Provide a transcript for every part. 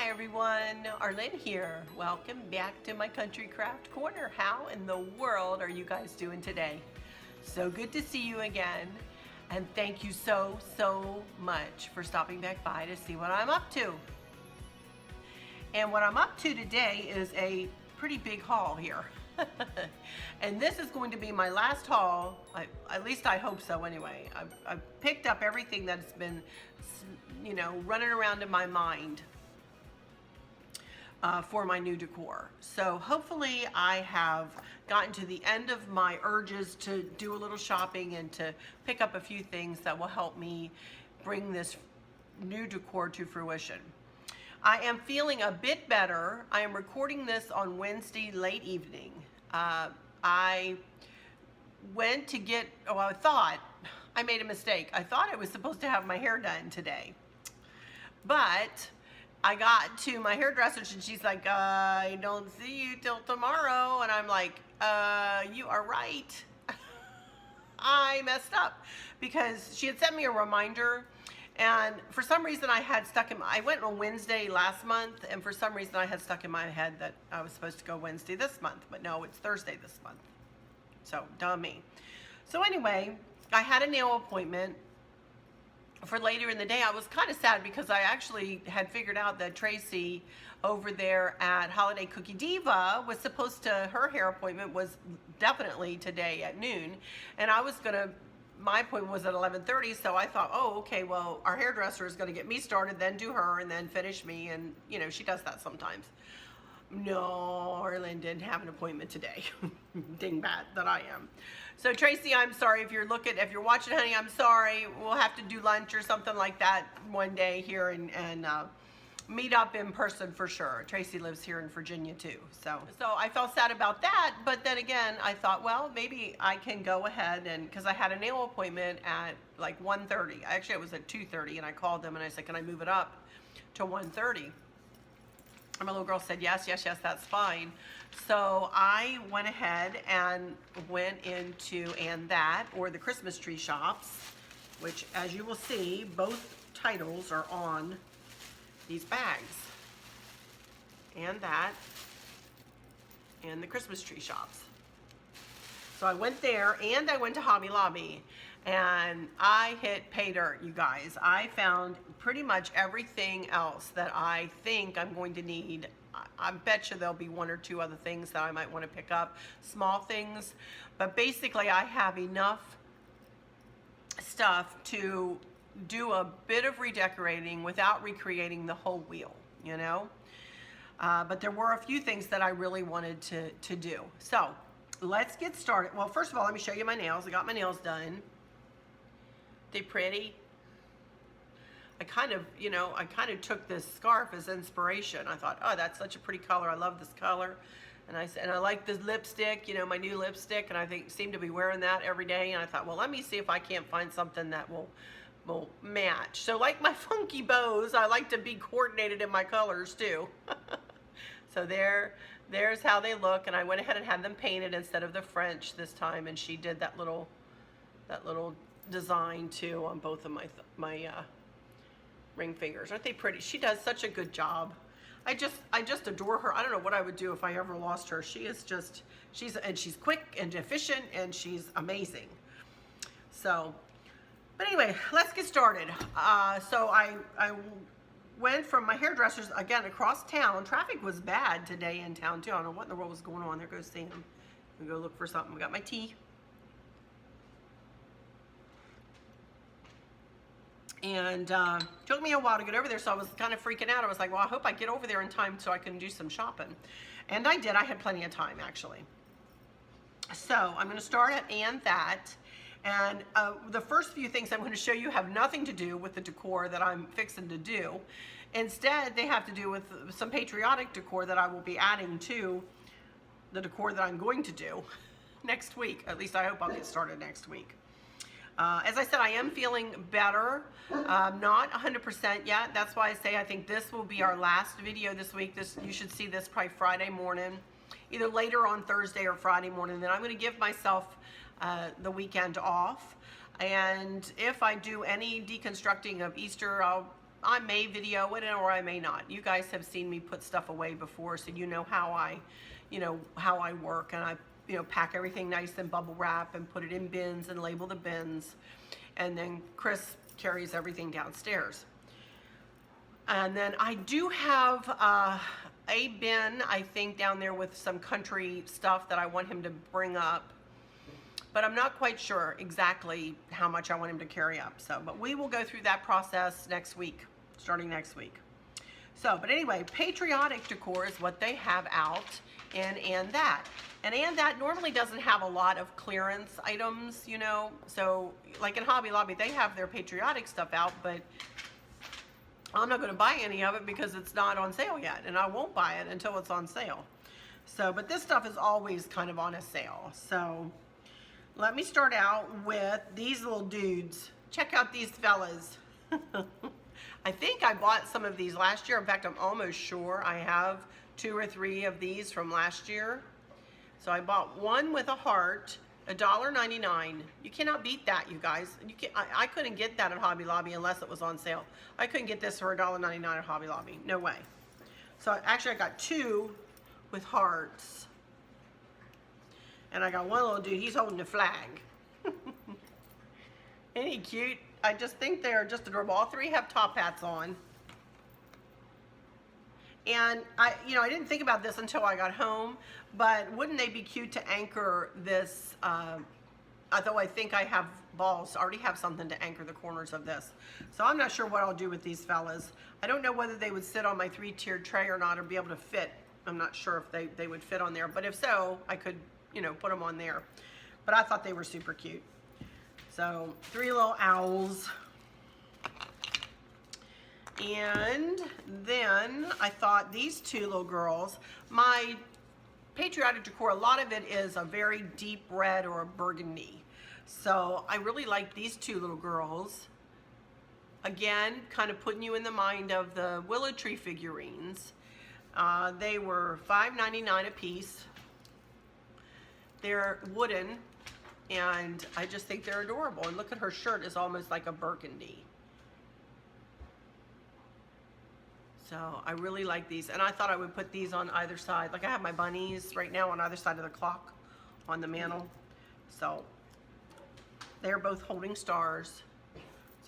Hi everyone, Arlene here. Welcome back to my Country Craft Corner. How in the world are you guys doing today? So good to see you again, and thank you so much for stopping back by to see what I'm up to. And what I'm up to today is a pretty big haul here. And this is going to be my last haul, at least I hope so anyway. I've picked up everything that's been, you know, running around in my mind for my new decor. So hopefully I have gotten to the end of my urges to do a little shopping and to pick up a few things that will help me bring this new decor to fruition. I am feeling a bit better. I am recording this on Wednesday late evening. I went to get, I thought, I made a mistake. I thought I was supposed to have my hair done today. But I got to my hairdresser and she's like, I don't see you till tomorrow. And I'm like, you are right. I messed up because she had sent me a reminder. And for some reason I went on Wednesday last month, and for some reason I had stuck in my head that I was supposed to go Wednesday this month, but no, it's Thursday this month. So, dumb me. So anyway, I had a nail appointment for later in the day. I was kind of sad because I actually had figured out that Tracy over there at Holiday Cookie Diva was supposed to, her hair appointment was definitely today at noon, and I was gonna, my appointment was at 11:30, so I thought, oh, okay, well, our hairdresser is gonna get me started, then do her, and then finish me, and you know, she does that sometimes. No, Arlen didn't have an appointment today. Dingbat that I am. So Tracy, I'm sorry if you're watching, honey, I'm sorry. We'll have to do lunch or something like that one day here and meet up in person for sure. Tracy lives here in Virginia too. So I felt sad about that, but then again, I thought, well, maybe I can go ahead and, because I had a nail appointment at like 1:30. Actually, it was at 2:30, and I called them and I said, can I move it up to 1:30? And my little girl said, yes, that's fine. So I went ahead and went into And That, or the Christmas tree shops, which, as you will see, both titles are on these bags. And That, and the Christmas tree shops. So I went there, and I went to Hobby Lobby, and I hit pay dirt, you guys. I found pretty much everything else that I think I'm going to need. I bet you there'll be one or two other things that I might want to pick up, small things, but basically I have enough stuff to do a bit of redecorating without recreating the whole wheel, you know? But there were a few things that I really wanted to do. So let's get started. Well, first of all, let me show you my nails. I got my nails done. They pretty. I kind of took this scarf as inspiration. I thought, oh, that's such a pretty color. I love this color. And I like this lipstick, you know, my new lipstick, and I seem to be wearing that every day. And I thought, well, let me see if I can't find something that will match. So like my funky bows, I like to be coordinated in my colors too. So there's how they look, and I went ahead and had them painted instead of the French this time, and she did that little design too on both of my ring fingers. Aren't they pretty? She does such a good job. I just adore her. I don't know what I would do if I ever lost her. She's quick and efficient, and she's amazing. So, but anyway, let's get started. So I went from my hairdresser's again across town. Traffic was bad today in town too. I don't know what in the world was going on. There goes Sam. I'm gonna go look for something. We got my tea. And took me a while to get over there, so I was kind of freaking out. I was like, well, I hope I get over there in time so I can do some shopping. And I did. I had plenty of time, actually. So I'm going to start at And That. And the first few things I'm going to show you have nothing to do with the decor that I'm fixing to do. Instead, they have to do with some patriotic decor that I will be adding to the decor that I'm going to do next week. At least I hope I'll get started next week. As I said, I am feeling better, not 100% yet. That's why I say I think this will be our last video this week. You should see this probably Friday morning, either later on Thursday or Friday morning. Then I'm going to give myself the weekend off. And if I do any deconstructing of Easter, I'll I may video it or I may not. You guys have seen me put stuff away before, so you know how I work, and I pack everything nice and bubble wrap and put it in bins and label the bins, and then Chris carries everything downstairs. And then I do have a bin, I think, down there with some country stuff that I want him to bring up, but I'm not quite sure exactly how much I want him to carry up. So, but we will go through that process next week, starting next week. So, but anyway, patriotic decor is what they have out and that. And that normally doesn't have a lot of clearance items, So, like in Hobby Lobby, they have their patriotic stuff out, but I'm not going to buy any of it because it's not on sale yet, and I won't buy it until it's on sale. So, but this stuff is always kind of on a sale. So, let me start out with these little dudes. Check out these fellas. I think I bought some of these last year. In fact, I'm almost sure I have 2 or 3 of these from last year. So I bought one with a heart, $1.99. You cannot beat that, you guys. I couldn't get that at Hobby Lobby unless it was on sale. I couldn't get this for $1.99 at Hobby Lobby. No way. So actually I got 2 with hearts. And I got one little dude, he's holding a flag. Isn't he cute? I just think they're just adorable. All 3 have top hats on. And I didn't think about this until I got home, but wouldn't they be cute to anchor this, although I think I have balls, already have something to anchor the corners of this. So I'm not sure what I'll do with these fellas. I don't know whether they would sit on my 3-tiered tray or not, or be able to fit. I'm not sure if they would fit on there, but if so, I could, put them on there. But I thought they were super cute. So 3 little owls. And then I thought these 2 little girls, my patriotic decor, a lot of it is a very deep red or a burgundy. So I really like these 2 little girls. Again, kind of putting you in the mind of the willow tree figurines. They were $5.99 a piece. They're wooden, and I just think they're adorable. And look at her shirt, is almost like a burgundy. So I really like these, and I thought I would put these on either side. Like I have my bunnies right now on either side of the clock on the mantle. So they're both holding stars.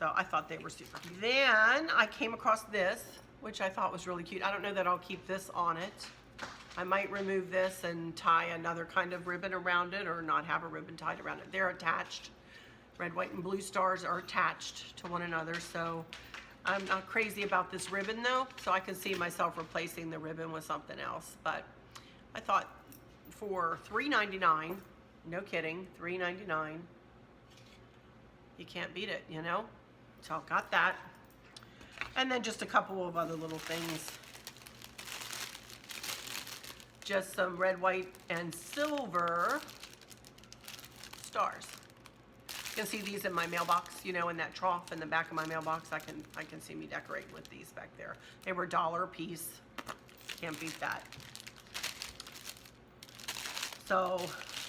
So I thought they were super cute. Then I came across this, which I thought was really cute. I don't know that I'll keep this on it. I might remove this and tie another kind of ribbon around it, or not have a ribbon tied around it. They're attached. Red, white, and blue stars are attached to one another. So I'm not crazy about this ribbon though, so I can see myself replacing the ribbon with something else. But I thought for $3.99, no kidding, $3.99, you can't beat it, So I got that. And then just a couple of other little things. Just some red, white, and silver stars. You can see these in my mailbox, in that trough in the back of my mailbox. I can see me decorating with these back there. They were $1 a piece. Can't beat that. So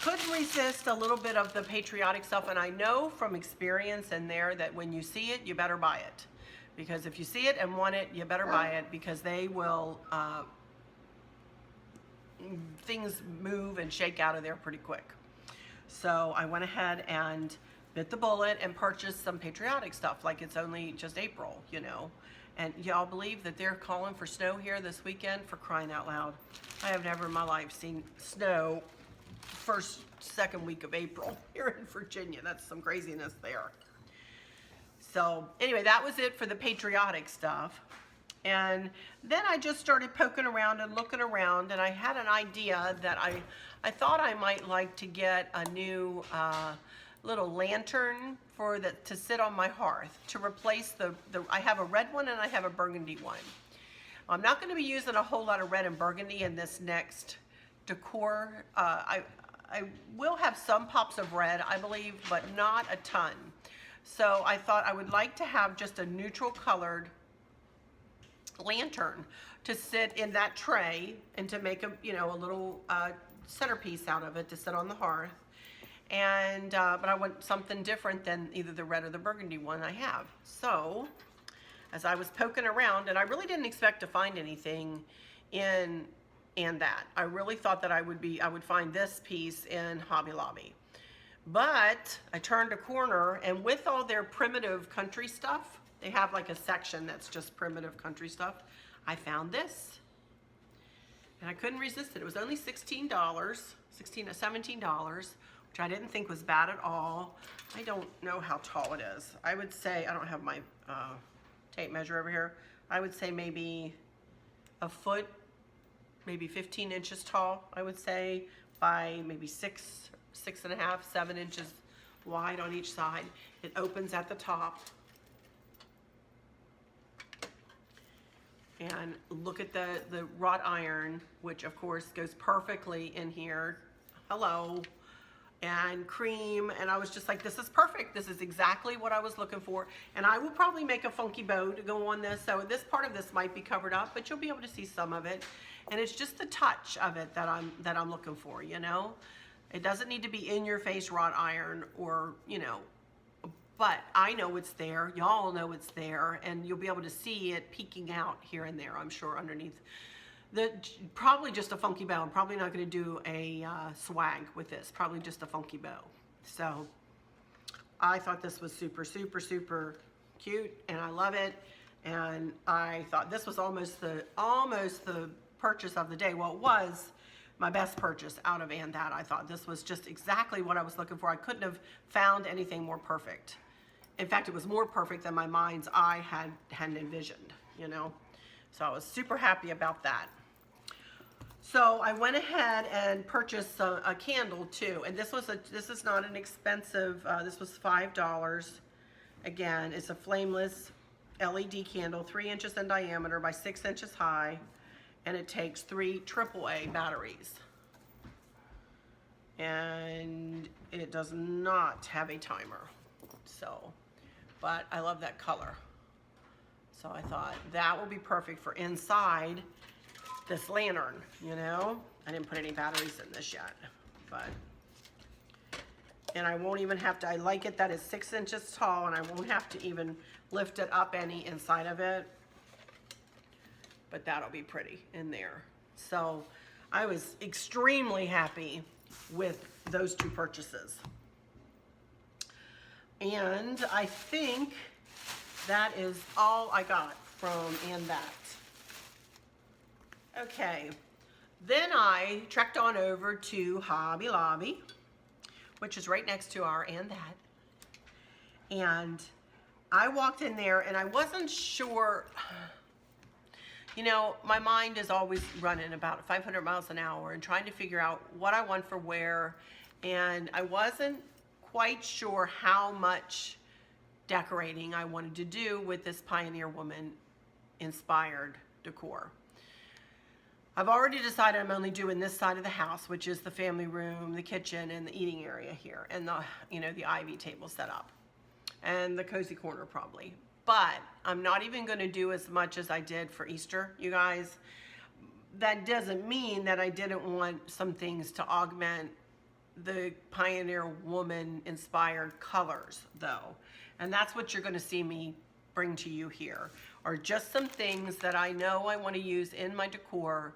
couldn't resist a little bit of the patriotic stuff, and I know from experience in there that when you see it, you better buy it. Because if you see it and want it, you better buy it, because they will, things move and shake out of there pretty quick. So I went ahead and bit the bullet and purchased some patriotic stuff, like it's only just April, And y'all believe that they're calling for snow here this weekend? For crying out loud. I have never in my life seen snow second week of April here in Virginia. That's some craziness there. So anyway, that was it for the patriotic stuff. And then I just started poking around and looking around, and I had an idea that I thought I might like to get a new little lantern to sit on my hearth to replace I have a red one and I have a burgundy one. I'm not going to be using a whole lot of red and burgundy in this next decor. I will have some pops of red, I believe, but not a ton. So I thought I would like to have just a neutral colored lantern to sit in that tray and to make a little centerpiece out of it to sit on the hearth. And but I want something different than either the red or the burgundy one I have. So as I was poking around, and I really didn't expect to find anything in that. I really thought that I would find this piece in Hobby Lobby. But I turned a corner, and with all their primitive country stuff, they have like a section that's just primitive country stuff. I found this, and I couldn't resist it. It was only $16, $17, which I didn't think was bad at all. I don't know how tall it is. I would say, I don't have my tape measure over here. I would say maybe a foot, maybe 15 inches tall, I would say, by maybe 6.5, 7 inches wide on each side. It opens at the top. And look at the wrought iron, which of course goes perfectly in here. Hello. And cream, and I was just like, this is perfect. This is exactly what I was looking for. And I will probably make a funky bow to go on this. So this part of this might be covered up, but you'll be able to see some of it. And it's just the touch of it that I'm looking for, you know? It doesn't need to be in your face wrought iron, or, you know, but I know it's there. Y'all know it's there, and you'll be able to see it peeking out here and there, I'm sure, underneath. Probably just a funky bow. I'm probably not going to do a swag with this. Probably just a funky bow. So I thought this was super, super, super cute, and I love it. And I thought this was almost the purchase of the day. Well, it was my best purchase out of and that. I thought this was just exactly what I was looking for. I couldn't have found anything more perfect. In fact, it was more perfect than my mind's eye had envisioned, you know. So I was super happy about that. So I went ahead and purchased a candle too, and this is not an expensive. This was $5. Again, it's a flameless LED candle, 3 inches in diameter by 6 inches high, and it takes 3 AAA batteries. And it does not have a timer. So, but I love that color. So I thought that will be perfect for inside this lantern, you know. I didn't put any batteries in this yet, but, and I won't even have to, I like it that it's 6 inches tall, and I won't have to even lift it up any inside of it, but that'll be pretty in there. So I was extremely happy with those 2 purchases. And I think that is all I got from and that. Okay, then I trekked on over to Hobby Lobby, which is right next to our and that. And I walked in there, and I wasn't sure, you know, my mind is always running about 500 miles an hour and trying to figure out what I want for where, and I wasn't quite sure how much decorating I wanted to do with this Pioneer Woman inspired decor. I've already decided I'm only doing this side of the house, which is the family room, the kitchen, and the eating area here, and the, you know, the ivy table set up, and the cozy corner probably. But I'm not even going to do as much as I did for Easter, you guys. That doesn't mean that I didn't want some things to augment the Pioneer Woman inspired colors, though. And that's what you're going to see me bring to you here, are just some things that I know I want to use in my decor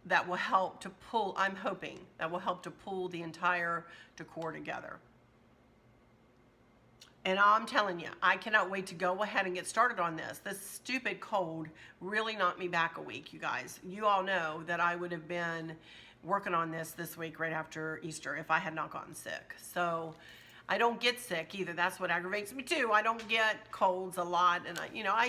that will help to pull, I'm hoping, that will help to pull the entire decor together. And I'm telling you, I cannot wait to go ahead and get started on this. This stupid cold really knocked me back a week, you guys. You all know that I would have been working on this week right after Easter if I had not gotten sick. So I don't get sick either. That's what aggravates me too. I don't get colds a lot, and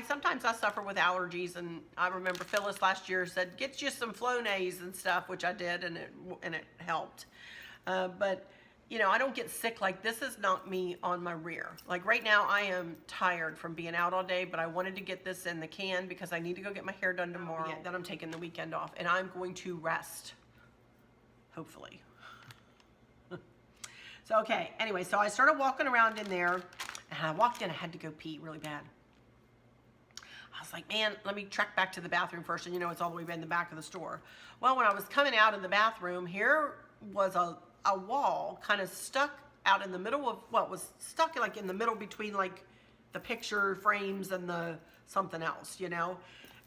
sometimes I suffer with allergies. And I remember Phyllis last year said, "Get you some Flonase and stuff," which I did, and it helped. But you know, I don't get sick. Like, this is not me on my rear. Like right now, I am tired from being out all day, but I wanted to get this in the can because I need to go get my hair done tomorrow. Yeah, then I'm taking the weekend off, and I'm going to rest, hopefully. So, okay, anyway, so I started walking around in there, and I walked in, I had to go pee really bad. I was like, man, let me trek back to the bathroom first, and you know, it's all the way in the back of the store. Well, when I was coming out of the bathroom, here was a wall kind of stuck out in the middle of, well, it was stuck like in the middle between like the picture frames and the something else, you know?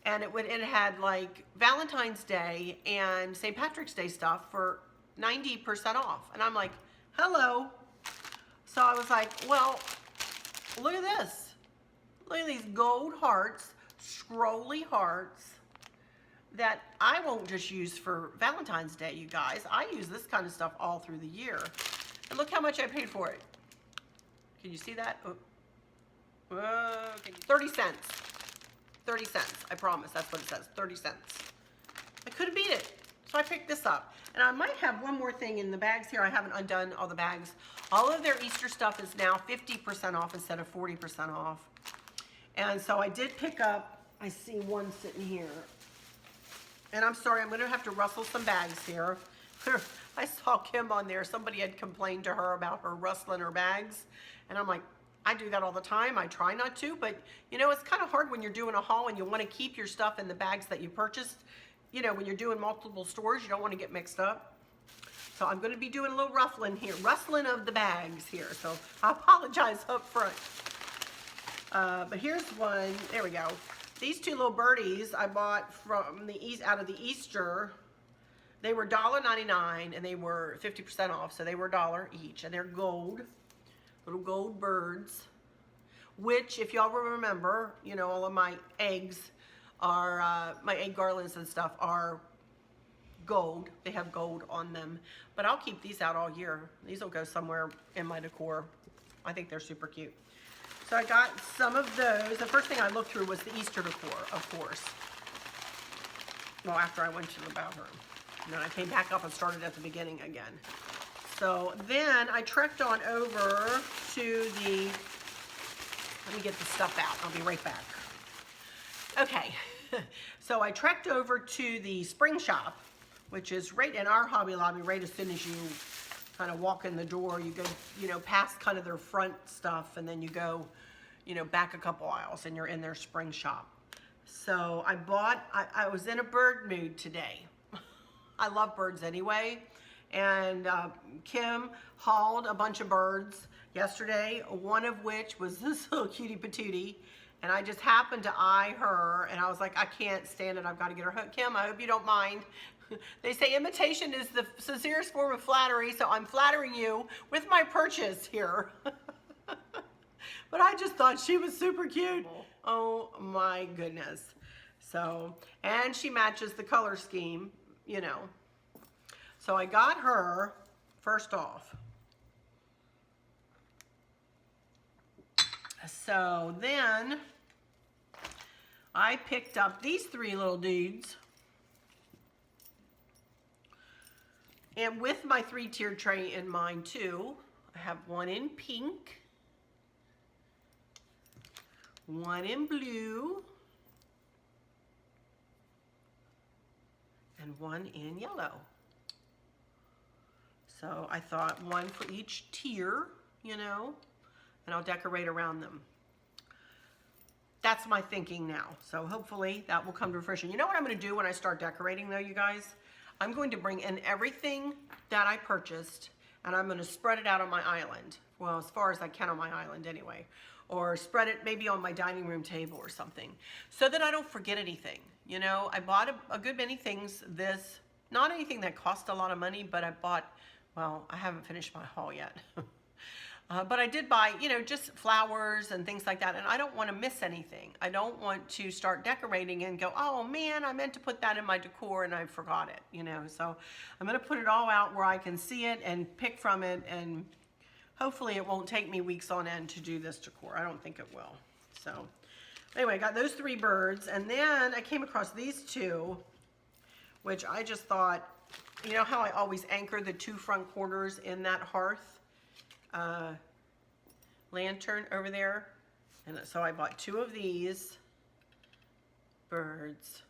And it had like Valentine's Day and St. Patrick's Day stuff for 90% off. And I'm like, hello. So I was like, well, look at this. Look at these gold hearts, scrolly hearts that I won't just use for Valentine's Day, you guys. I use this kind of stuff all through the year. And look how much I paid for it. Can you see that? Oh. 30 cents. 30 cents, I promise, that's what it says, 30 cents. I couldn't beat it, so I picked this up. And I might have one more thing in the bags here. I haven't undone all the bags. All of their Easter stuff is now 50% off instead of 40% off. And so I did pick up, I see one sitting here. And I'm sorry, I'm gonna have to rustle some bags here. I saw Kim on there, somebody had complained to her about her rustling her bags. And I'm like, I do that all the time. I try not to, but you know, it's kind of hard when you're doing a haul and you want to keep your stuff in the bags that you purchased. You know, when you're doing multiple stores, you don't want to get mixed up. So I'm going to be doing a little rustling here, rustling of the bags here. So I apologize up front. But here's one. There we go. These two little birdies I bought from the out of the Easter. They were $1.99 and they were 50% off, so they were $1 each, and they're gold. Little gold birds, which, if y'all remember, you know, all of my eggs are, my egg garlands and stuff are gold. They have gold on them. But I'll keep these out all year. These will go somewhere in my decor. I think they're super cute. So I got some of those. The first thing I looked through was the Easter decor, of course. Well, after I went to the bathroom. And then I came back up and started at the beginning again. So then I trekked on over to the, let me get the stuff out. I'll be right back. Okay, so I trekked over to the spring shop, which is right in our Hobby Lobby, right as soon as you kind of walk in the door. You go, you know, past kind of their front stuff, and then you go, you know, back a couple aisles, and you're in their spring shop. So I bought, I was in a bird mood today. I love birds anyway. And Kim hauled a bunch of birds yesterday, one of which was this little cutie patootie. And I just happened to eye her, and I was like, I can't stand it. I've got to get her hooked. Kim, I hope you don't mind. They say imitation is the sincerest form of flattery, so I'm flattering you with my purchase here. But I just thought she was super cute. Oh my goodness. So, and she matches the color scheme, you know. So I got her, first off. So then I picked up these three little dudes. And with my 3-tiered tray in mind too, I have one in pink, one in blue, and one in yellow. So I thought one for each tier, you know, and I'll decorate around them. That's my thinking now. So hopefully that will come to fruition. You know what I'm going to do when I start decorating though, you guys? I'm going to bring in everything that I purchased, and I'm going to spread it out on my island. Well, as far as I can on my island anyway. Or spread it maybe on my dining room table or something, so that I don't forget anything. You know, I bought a good many things not anything that cost a lot of money, but I bought, well, I haven't finished my haul yet. But I did buy, you know, just flowers and things like that, and I don't want to miss anything. I don't want to start decorating and go, oh man, I meant to put that in my decor and I forgot it, you know. So I'm going to put it all out where I can see it and pick from it, and hopefully it won't take me weeks on end to do this decor. I don't think it will. So anyway, I got those three birds, and then I came across these two, which I just thought, you know how I always anchor the two front corners in that hearth lantern over there? And so I bought two of these birds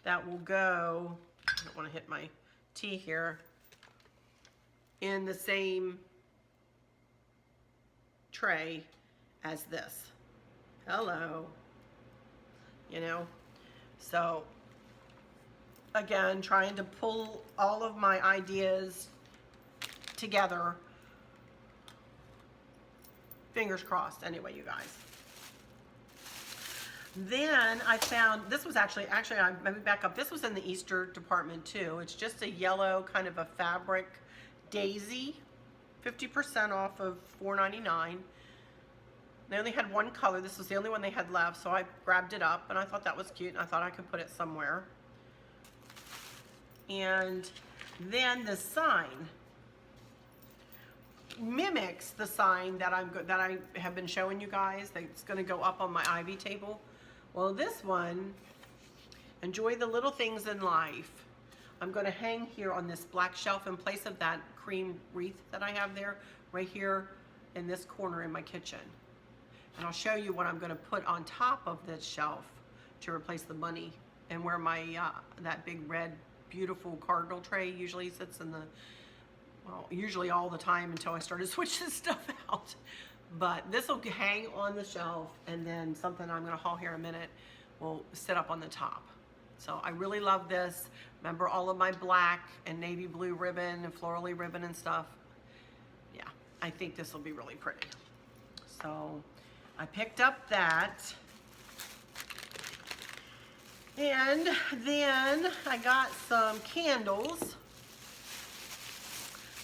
that will go, I don't want to hit my T here, in the same tray as this. Hello. You know, so again, trying to pull all of my ideas together. Fingers crossed anyway, you guys. Then I found, this was actually, let me back up. This was in the Easter department too. It's just a yellow kind of a fabric daisy, 50% off of $4.99. They only had one color. This was the only one they had left, so I grabbed it up and I thought that was cute and I thought I could put it somewhere. And then the sign mimics the sign that I have been showing you guys. It's going to go up on my ivy table. Well, this one, enjoy the little things in life. I'm going to hang here on this black shelf in place of that cream wreath that I have there, right here in this corner in my kitchen. And I'll show you what I'm going to put on top of this shelf to replace the bunny, and where my that big red beautiful cardinal tray usually sits in the, well, usually all the time until I started switching stuff out. But this will hang on the shelf, and then something I'm going to haul here in a minute will sit up on the top. So I really love this. Remember all of my black and navy blue ribbon and florally ribbon and stuff? Yeah, I think this will be really pretty. So I picked up that. And then I got some candles.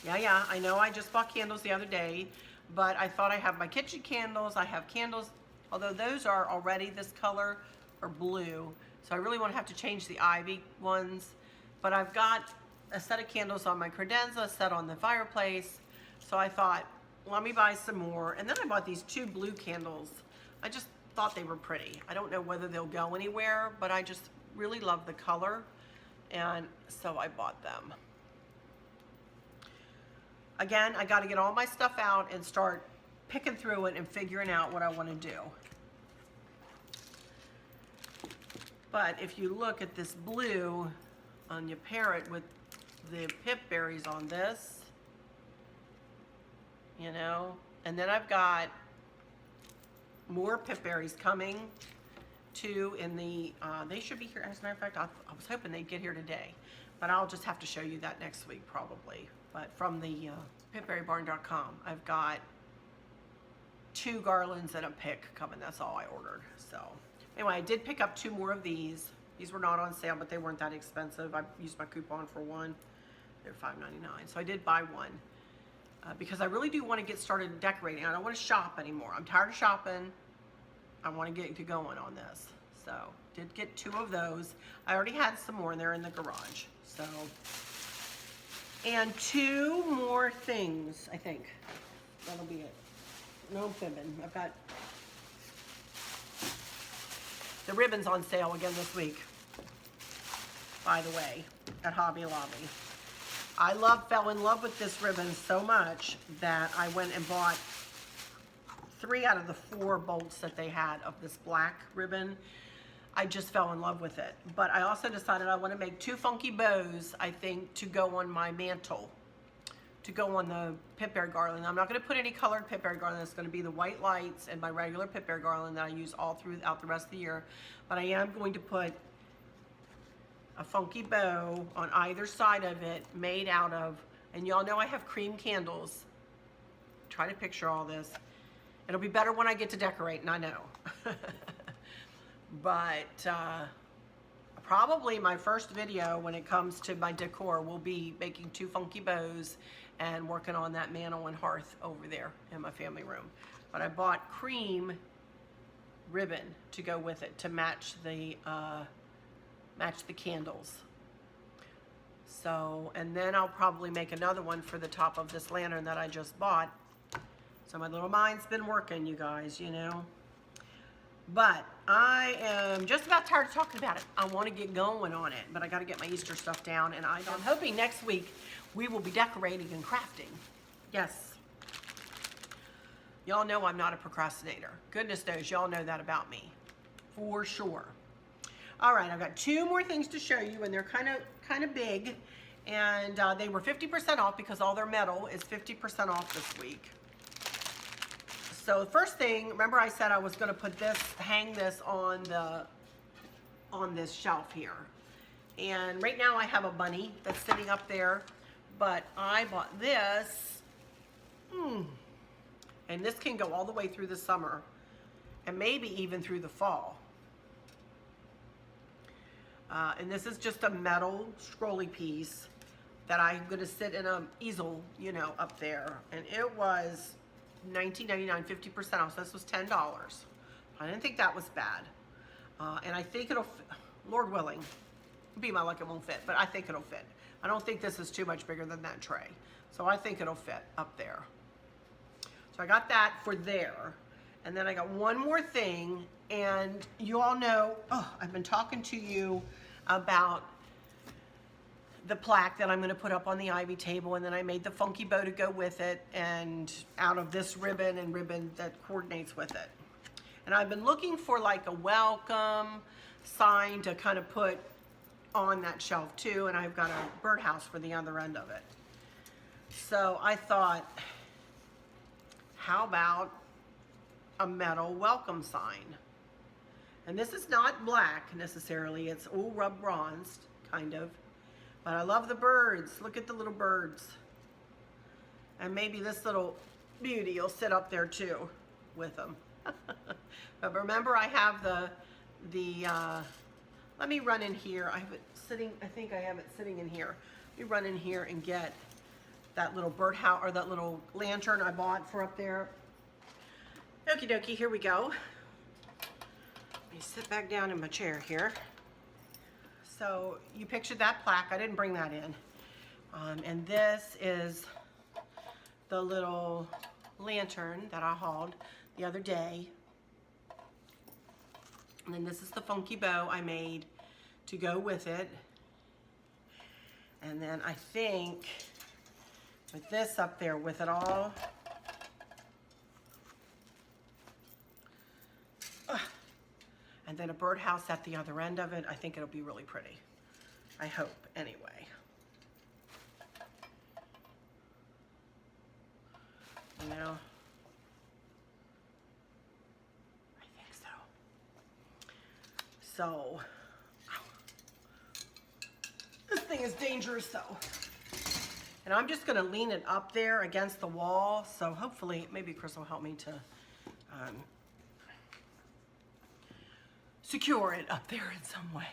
Yeah, I know I just bought candles the other day, but I thought I have my kitchen candles. I have candles, although those are already this color or blue. So I really won't have to change the ivy ones. But I've got a set of candles on my credenza, a set on the fireplace. So I thought, let me buy some more. And then I bought these two blue candles. I just thought they were pretty. I don't know whether they'll go anywhere, but I just really love the color. And so I bought them. Again, I got to get all my stuff out and start picking through it and figuring out what I want to do. But if you look at this blue, and you pair it with the pip berries on this, you know, and then I've got more pip berries coming too in the, they should be here. As a matter of fact, I was hoping they'd get here today, but I'll just have to show you that next week probably. But from the pipberrybarn.com, I've got 2 garlands and a pick coming. That's all I ordered. So anyway, I did pick up 2 more of these. These were not on sale, but they weren't that expensive. I used my coupon for one. They're $5.99. So I did buy one because I really do want to get started decorating. I don't want to shop anymore. I'm tired of shopping. I want to get to going on this. So did get 2 of those. I already had some more, and they're in the garage. So, and 2 more things, I think. That'll be it. No fibbing. I've got the ribbons on sale again this week, by the way, at Hobby Lobby. I fell in love with this ribbon so much that I went and bought 3 out of the 4 bolts that they had of this black ribbon. I just fell in love with it. But I also decided I want to make 2 funky bows, I think, to go on my mantle, to go on the pipberry garland. I'm not going to put any colored pipberry garland. It's going to be the white lights and my regular pipberry garland that I use all throughout the rest of the year. But I am going to put a funky bow on either side of it made out of, and y'all know I have cream candles. Try to picture all this. It'll be better when I get to decorating, I know. But probably my first video when it comes to my decor will be making 2 funky bows and working on that mantle and hearth over there in my family room. But I bought cream ribbon to go with it to match the candles. So, and then I'll probably make another one for the top of this lantern that I just bought. So my little mind's been working, you guys, you know. But I am just about tired of talking about it. I want to get going on it, but I got to get my Easter stuff down, and I'm hoping next week we will be decorating and crafting. Yes. Y'all know I'm not a procrastinator. Goodness knows y'all know that about me, for sure. All right, I've got 2 more things to show you, and they're kind of big, and they were 50% off because all their metal is 50% off this week. So the first thing, remember I said I was going to put this, hang this on this shelf here. And right now I have a bunny that's sitting up there, but I bought this, and this can go all the way through the summer and maybe even through the fall. And this is just a metal scrolly piece that I'm gonna sit in a easel, you know, up there. And it was $19.99, 50% off, so this was $10. I didn't think that was bad. And I think it'll, Lord willing, be my luck it won't fit, but I think it'll fit. I don't think this is too much bigger than that tray. So I think it'll fit up there. So I got that for there. And then I got one more thing, and you all know, I've been talking to you about the plaque that I'm gonna put up on the ivy table, and then I made the funky bow to go with it, and out of this ribbon and ribbon that coordinates with it. And I've been looking for like a welcome sign to kind of put on that shelf too, and I've got a birdhouse for the other end of it. So I thought, how about a metal welcome sign? And this is not black necessarily, it's all rub bronzed, kind of. But I love the birds. Look at the little birds. And maybe this little beauty will sit up there too with them. But remember, I have let me run in here. I have it sitting, I think I have it sitting in here. Let me run in here and get that little birdhouse, or that little lantern I bought for up there. Okie dokie, here we go. Let me sit back down in my chair here. So you pictured that plaque, I didn't bring that in. And this is the little lantern that I hauled the other day. And then this is the funky bow I made to go with it. And then I think with this up there with it all, and then a birdhouse at the other end of it, I think it'll be really pretty. I hope, anyway. You know? I think so. So, this thing is dangerous though. And I'm just gonna lean it up there against the wall, so hopefully, maybe Chris will help me to secure it up there in some way.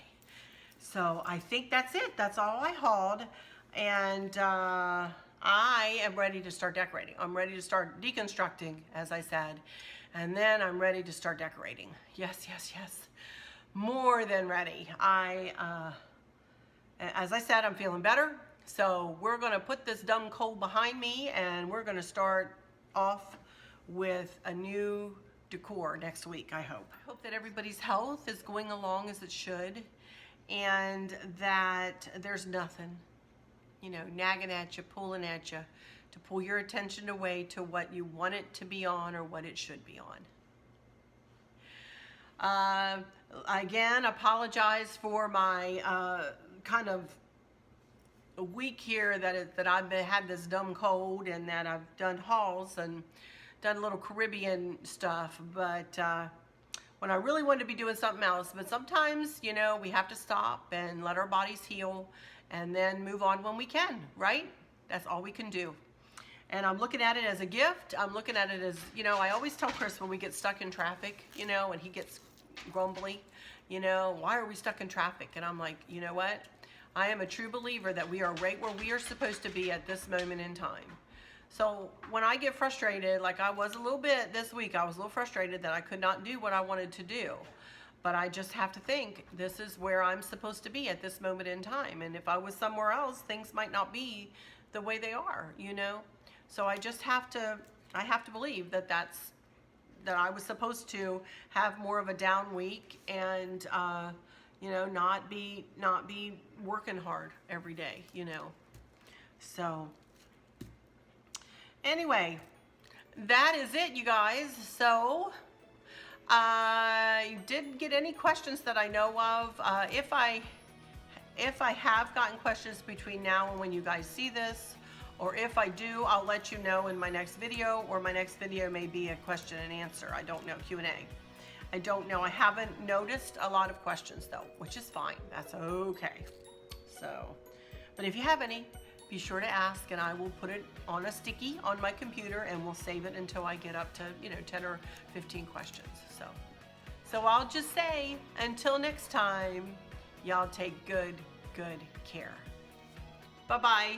So I think that's it. That's all I hauled. And I am ready to start decorating. I'm ready to start deconstructing, as I said. And then I'm ready to start decorating. Yes, yes, yes. More than ready. As I said, I'm feeling better. So we're gonna put this dumb cold behind me, and we're gonna start off with a new decor next week, I hope. I hope that everybody's health is going along as it should, and that there's nothing, you know, nagging at you, pulling at you, to pull your attention away to what you want it to be on or what it should be on. Again, apologize for my kind of a week here that I've had this dumb cold, and that I've done hauls and done a little Caribbean stuff, but when I really wanted to be doing something else. But sometimes, you know, we have to stop and let our bodies heal and then move on when we can, right? That's all we can do. And I'm looking at it as a gift. I'm looking at it as, you know, I always tell Chris when we get stuck in traffic, you know, and he gets grumbly, you know, why are we stuck in traffic? And I'm like, you know what? I am a true believer that we are right where we are supposed to be at this moment in time. So when I get frustrated, like I was a little bit this week, I was a little frustrated that I could not do what I wanted to do. But I just have to think, this is where I'm supposed to be at this moment in time. And if I was somewhere else, things might not be the way they are, you know? So I just have to, I have to believe that that I was supposed to have more of a down week, and you know, not be working hard every day, you know? So anyway, that is it, you guys. So I didn't get any questions that I know of. If I have gotten questions between now and when you guys see this, or if I do, I'll let you know in my next video, or my next video may be a question and answer. I don't know, Q&A. I don't know. I haven't noticed a lot of questions though, which is fine. That's okay. So, but if you have any, be sure to ask, and I will put it on a sticky on my computer, and we'll save it until I get up to, you know, 10 or 15 questions. So I'll just say, until next time, Y'all take good care. Bye-bye.